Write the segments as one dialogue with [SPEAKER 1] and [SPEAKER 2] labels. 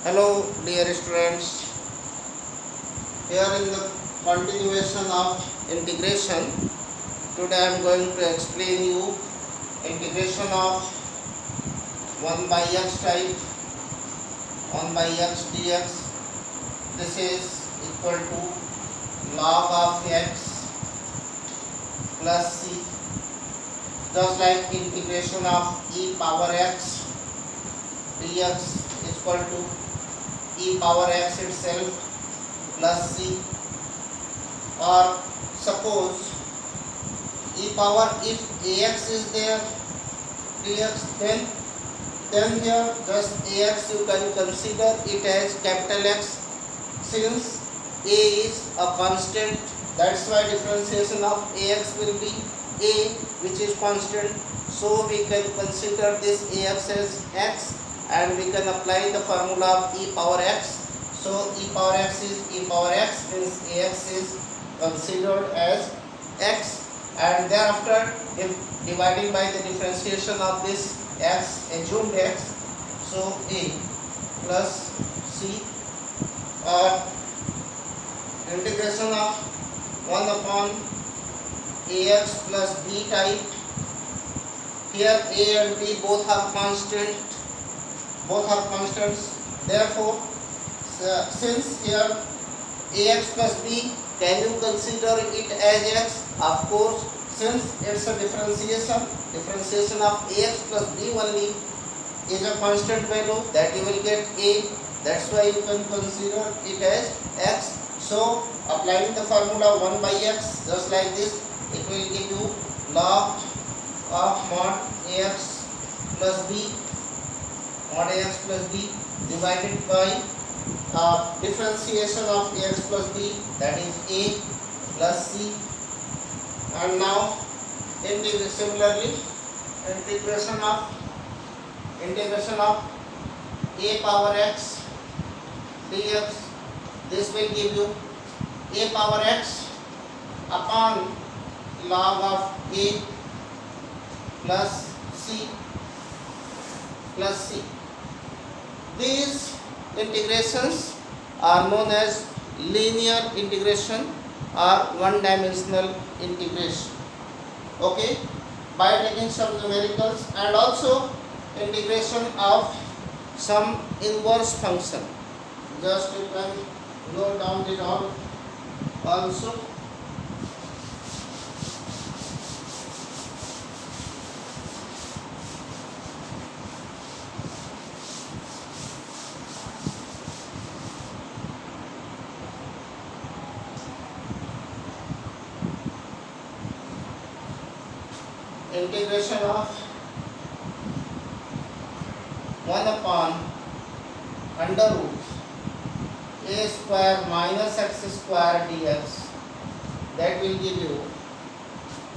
[SPEAKER 1] Hello dear students, here in the continuation of integration, today I am going to explain you integration of 1 by x type 1 by x dx. This is equal to log of x plus c, just like integration of e power x dx is equal to e power x itself plus c, or suppose e power, if ax is there dx, then here just ax you can consider it as capital X, since a is a constant. That's why differentiation of ax will be a, which is constant. So we can consider this ax as x, and we can apply the formula of e power x. So e power x is e power x, means ax is considered as x, and thereafter if dividing by the differentiation of this x, assumed x, so a plus c, or integration of 1 upon ax plus b type. Here a and b both are constants. Therefore, since here ax plus b, can you consider it as x? Of course, since it's a differentiation of ax plus b only is a constant value, that you will get a. That's why you can consider it as x. So applying the formula 1 by x, just like this, it will give you log of mod ax plus b divided by differentiation of ax plus b, that is a plus c. And now similarly integration of a power x dx, this will give you a power x upon log of a plus c. These integrations are known as linear integration or one-dimensional integration. Okay, by taking some numericals, and also integration of some inverse function. Just you can note down it all also. Integration of 1 upon under root a square minus x square dx, that will give you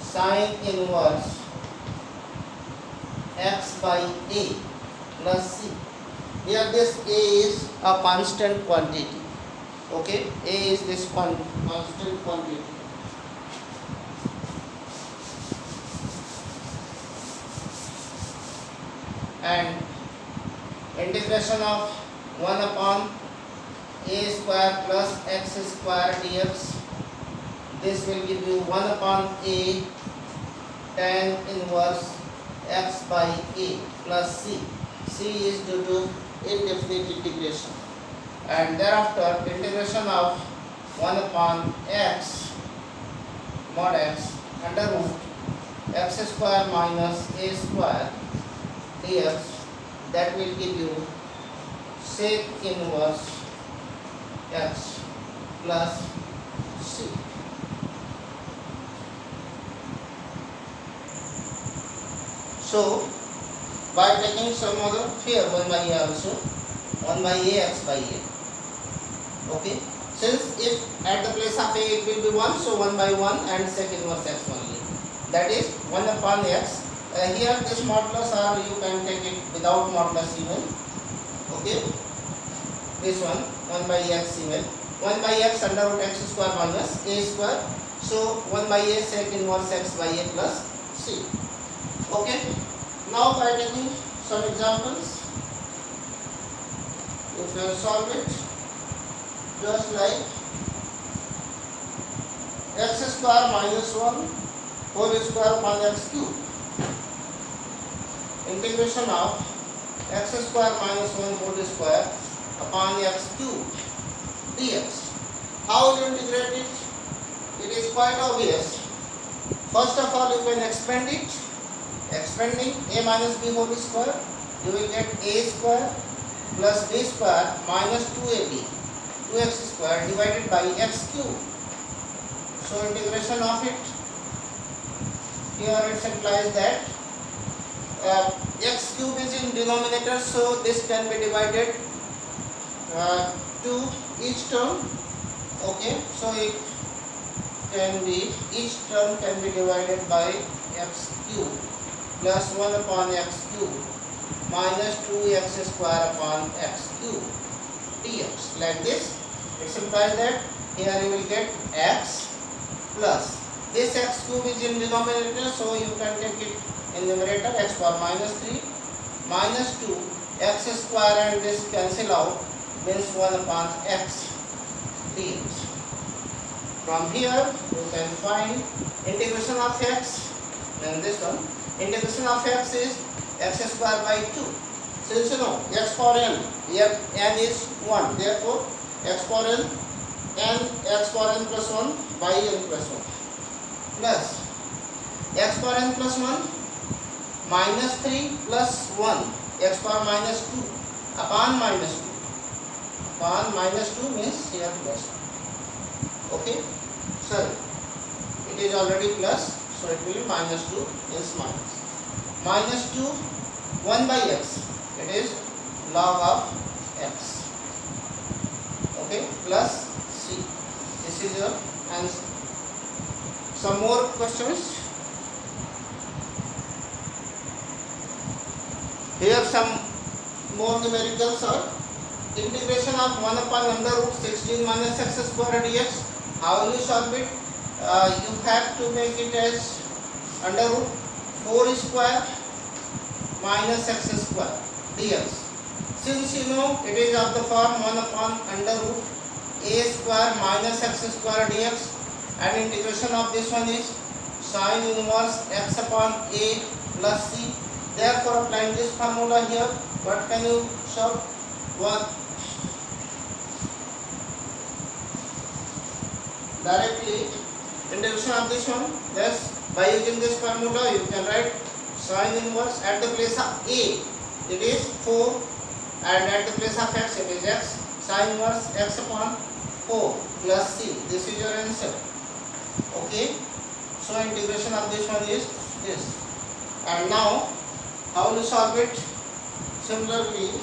[SPEAKER 1] sine inverse x by a plus c. Here this a is a constant quantity. Okay, a is this constant quantity. And integration of 1 upon a square plus x square dx, this will give you 1 upon a tan inverse x by a plus c. C is due to indefinite integration. And thereafter integration of 1 upon x mod x under root x square minus a square dx, that will give you sec inverse x plus c. So by taking some other, here 1 by a also, 1 by a x by a. Okay, since if at the place of a it will be 1, so 1 by 1 and sec inverse x only, that is 1 upon x. Here this modulus, or you can take it without modulus even. Okay, this 1 by x even, 1 by x under root x square minus a square, so 1 by a sec inverse x by a plus c. Okay, now by taking some examples, You can solve it just like x square minus 1 whole square upon x cube. Integration of x square minus 1 whole square upon x cube dx. How will you integrate it? It is quite obvious. First of all, you can expand it. Expanding a minus b whole square, you will get a square plus b square minus 2ab, 2x square divided by x cube. So integration of it, here it implies that x cube is in denominator, so this can be divided to each term. Okay, so it can be, each term can be divided by x cube plus 1 upon x cube minus 2x square upon x cube dx. Like this, it implies that here you will get x plus this x cube is in denominator, so you can take it in numerator, x power minus 3 minus 2 x square, and this cancel out, means 1 upon x dx. From here you can find integration of x, and this one integration of x is x square by 2. Since you know x power n, here n is 1, therefore x power n, x power n plus 1 by n plus 1 plus x power n plus 1 minus 3 plus 1 x power minus 2 upon minus 2. Upon minus 2 means here plus 1. Okay, sorry, it is already plus, so it will be minus 2 is minus. Minus 2 1 by x, it is log of x. Okay, plus c. This is your answer. Some more questions. Here some more numericals are integration of 1 upon under root 16 minus x square dx. How will you solve it? You have to make it as under root 4 square minus x square dx. Since you know it is of the form 1 upon under root a square minus x square dx, and integration of this one is sin inverse x upon a plus c. Therefore, applying this formula here, what can you solve? What directly integration of this one? Yes, by using this formula you can write sin inverse at the place of a it is 4, and at the place of x it is x, sin inverse x upon 4 plus c. This is your answer. Okay, so integration of this one is this. And now how will you solve it? Similarly,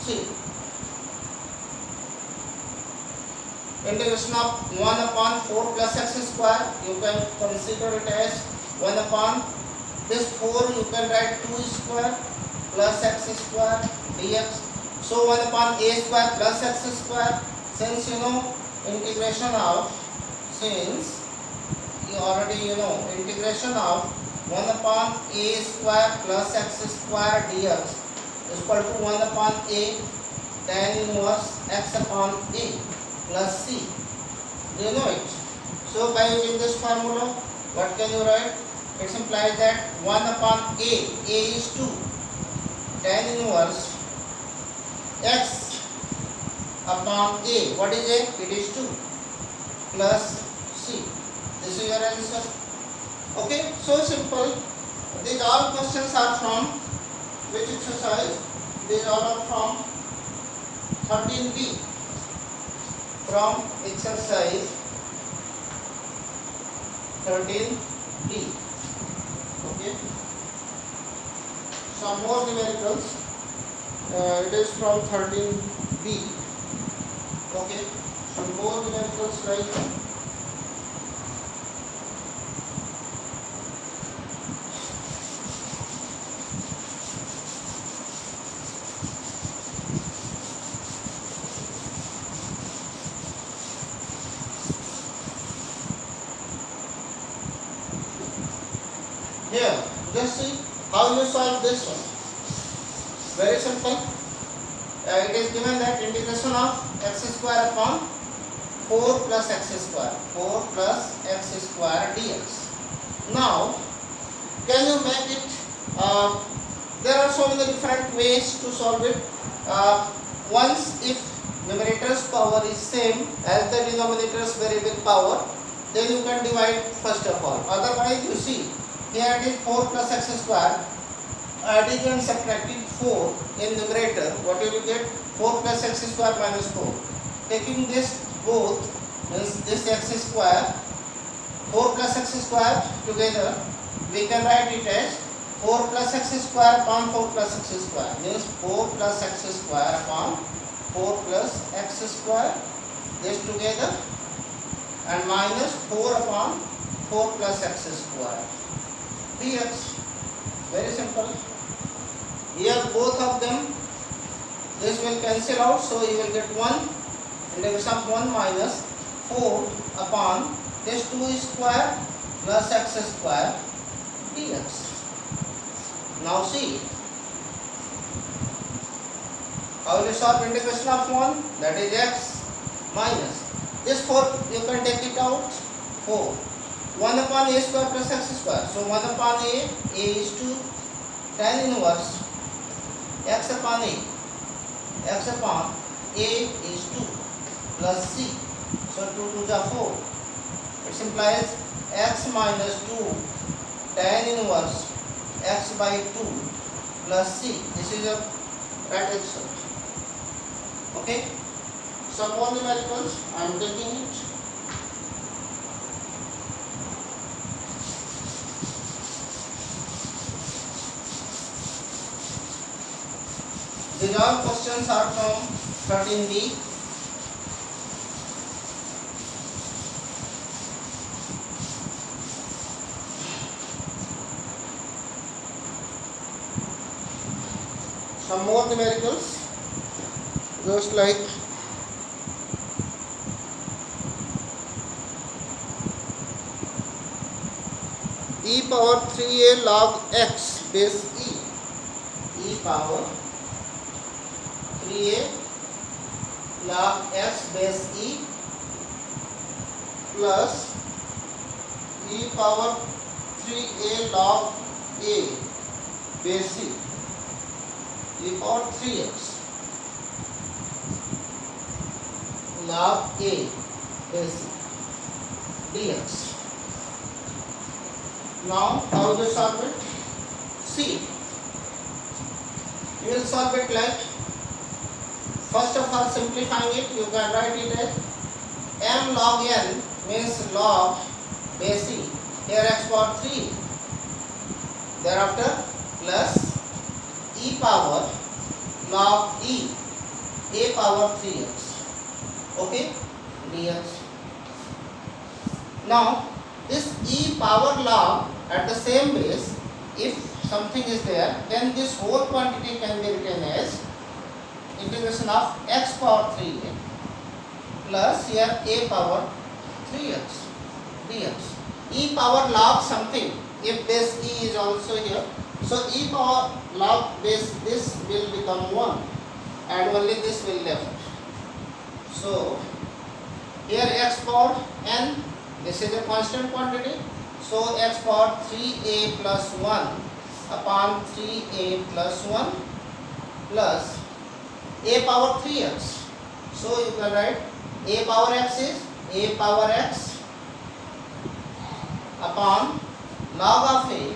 [SPEAKER 1] see, integration of 1 upon 4 plus x square, you can consider it as 1 upon this 4, you can write 2 square plus x square dx. So 1 upon a square plus x square, since you know integration of, since you already know integration of 1 upon a square plus x square dx is equal to 1 upon a tan inverse x upon a plus c. Do you know it? So by using this formula, what can you write? It implies that 1 upon a is 2, tan inverse x upon a, what is a? It is 2 plus c. This is your answer. Okay, so simple. These all questions are from which exercise? These all are from 13b, from exercise 13b. Okay, some more numericals. It is from 13b. Okay, some more numericals like Here, just see how you solve this one. Very simple. It is given that integration of x square upon 4 plus x square. 4 plus x square dx. Now, can you make it? There are so many different ways to solve it. Once if numerator's power is same as the denominator's variable power, then you can divide first of all. Otherwise, you see here it is 4 plus x square. Adding and subtracting 4 in numerator, what will you get? 4 plus x square minus 4. Taking this both means this x square, 4 plus x square together, we can write it as 4 plus x square upon 4 plus x square, means 4 plus x square upon 4 plus x square, this together, and minus 4 upon 4 plus x square dx. Very simple. Here both of them, this will cancel out, so you will get 1, integration of 1 minus 4 upon this 2 square plus x square dx. Now see, how will you solve integration of 1, that is x, minus this 4, you can take it out, 4, 1 upon a square plus x square, so 1 upon a is to tan inverse x upon a, x upon a is 2 plus c, so 2 to the 4, it implies x minus 2 tan inverse x by 2 plus c. This is a right answer. Okay, some more numericals I am taking it. These all questions are from 13b. Some more numericals, just like e power 3a log x base e power 3a log x base e plus e power 3a log a base e, e power 3x log a base dx. Now how to solve it? See, you will solve it like, first of all simplifying it, you can write it as m log n means log base e, here x power 3, thereafter plus e power log e, a power 3x, okay, dx. Now this e power log at the same base, if something is there, then this whole quantity can be written as integration of x power 3a plus here a power 3x dx. E power log something, if base e is also here, so e power log base this will become 1 and only this will left. So here x power n, this is a constant quantity, so x power 3a plus 1 upon 3a plus 1 plus a power 3x. So you can write a power x is a power x upon log of a,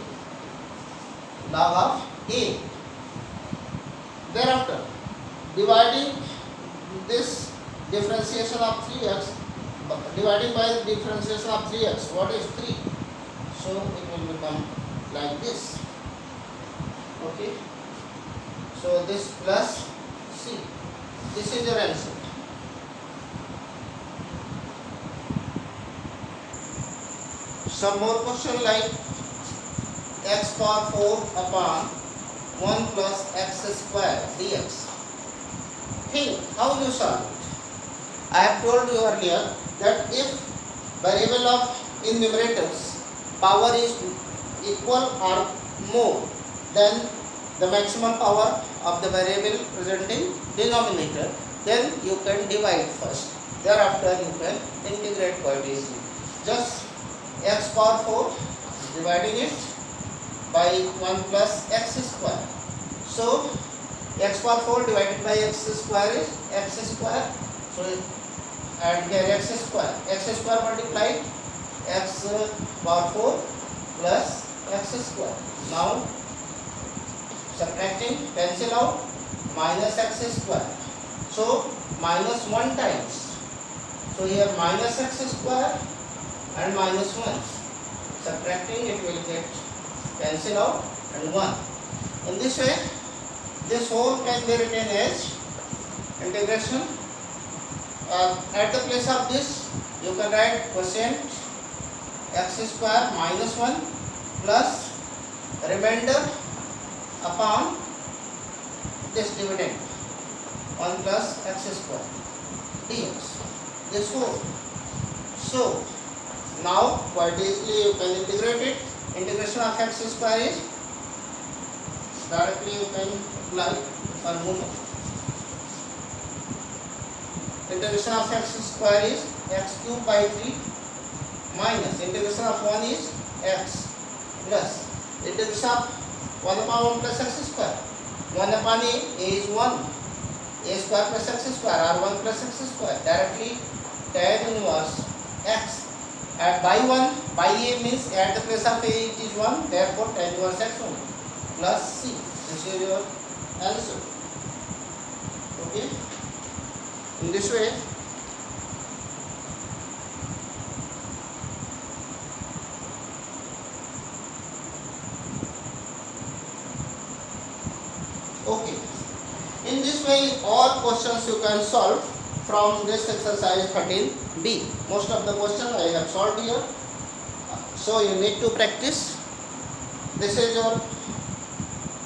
[SPEAKER 1] log of a. Thereafter, dividing this differentiation of 3x, dividing by differentiation of 3x, what is 3? So it will become like this. Okay. So this plus c. This is your answer. Some more question like x power 4 upon 1 plus x square dx. Think how you solve it. I have told you earlier that if variable of in numerators power is equal or more than the maximum power of the variable present in denominator, then you can divide first. Thereafter you can integrate quite easily. Just x power 4 dividing it by 1 plus x square. So x power 4 divided by x square is x square. So add here x square multiplied x power 4 plus x square. Now subtracting, cancel out, minus x square. So minus 1 times. So here minus x square and minus 1. Subtracting, it will get cancel out and 1. In this way, this whole can be written as integration. At the place of this, you can write quotient x square minus 1 plus remainder upon this dividend 1 plus x square dx. This whole. So now quite easily you can integrate it. Integration of x square is directly you can apply formula. Integration of x square is x cube by 3 minus integration of 1 is x plus integration of 1 upon 1 plus x square. 1 upon a is 1, a square plus x square or 1 plus x square. Directly tan inverse x. At by 1, by a means at the place of a it is 1, therefore tan inverse x only plus c. This is your answer. Okay. In this way, okay. In this way, all questions you can solve from this exercise 13b. Most of the questions I have solved here. So you need to practice. This is your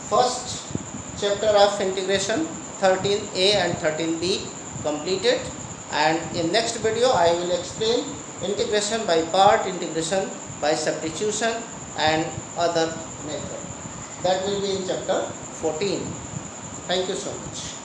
[SPEAKER 1] first chapter of integration 13a and 13b completed, and in next video I will explain integration by part, integration by substitution and other method. That will be in chapter 14. Thank you so much.